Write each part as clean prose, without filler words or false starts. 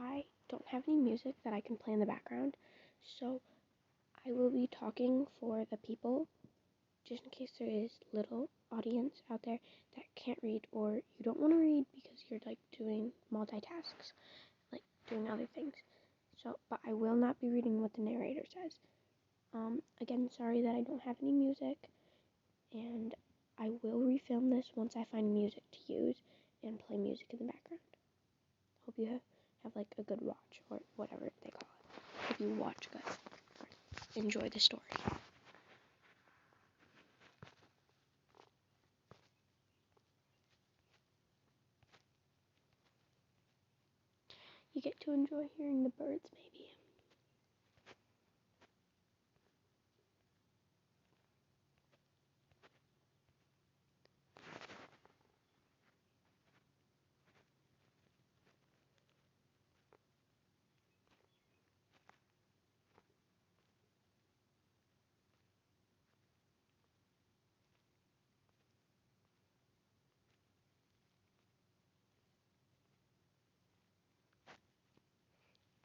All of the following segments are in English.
I don't have any music that I can play in the background, so I will be talking for the people, just in case there is little audience out there that can't read, or you don't want to read because you're like doing multitasks, like doing other things. So, but I will not be reading what the narrator says. Again, sorry that I don't have any music, and I will refilm this once I find music to use and play music in the background. Hope you have like a good watch, or whatever they call it. Hope you watch good. Enjoy the story. You get to enjoy hearing the birds, maybe.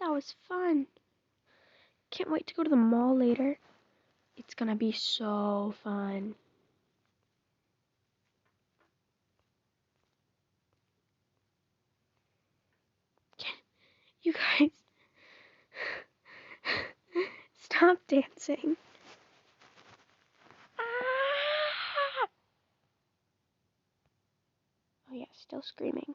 That was fun. Can't wait to go to the mall later. It's gonna be so fun. You guys, stop dancing. Ah! Oh yeah, still screaming.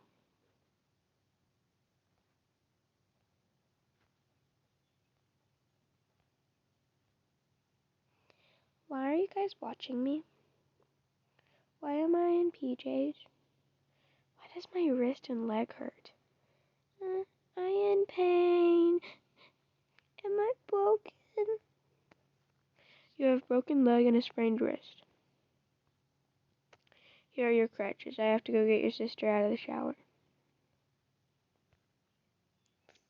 Why are you guys watching me? Why am I in PJs? Why does my wrist and leg hurt? Am I in pain? Am I broken? You have broken leg and a sprained wrist. Here are your crutches. I have to go get your sister out of the shower.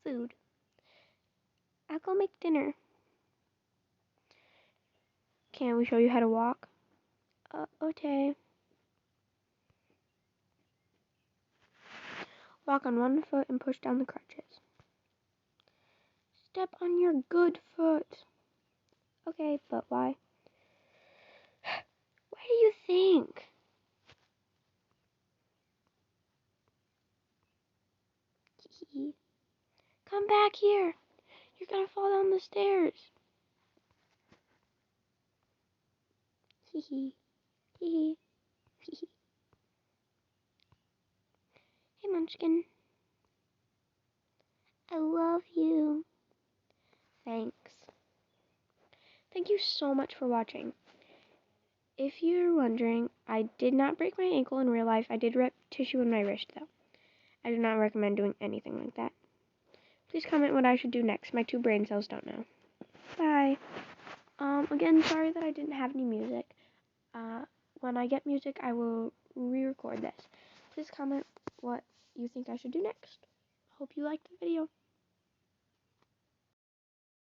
Food. I'll go make dinner. Can we show you how to walk? Okay. Walk on one foot and push down the crutches. Step on your good foot. Okay, but why? What do you think? Come back here. You're gonna fall down the stairs. Hee hee. Hee hee. Hey, Munchkin. I love you. Thanks. Thank you so much for watching. If you're wondering, I did not break my ankle in real life. I did rip tissue in my wrist, though. I do not recommend doing anything like that. Please comment what I should do next. My 2 brain cells don't know. Bye. Again, sorry that I didn't have any music. When I get music, I will re-record this. Please comment what you think I should do next. Hope you liked the video.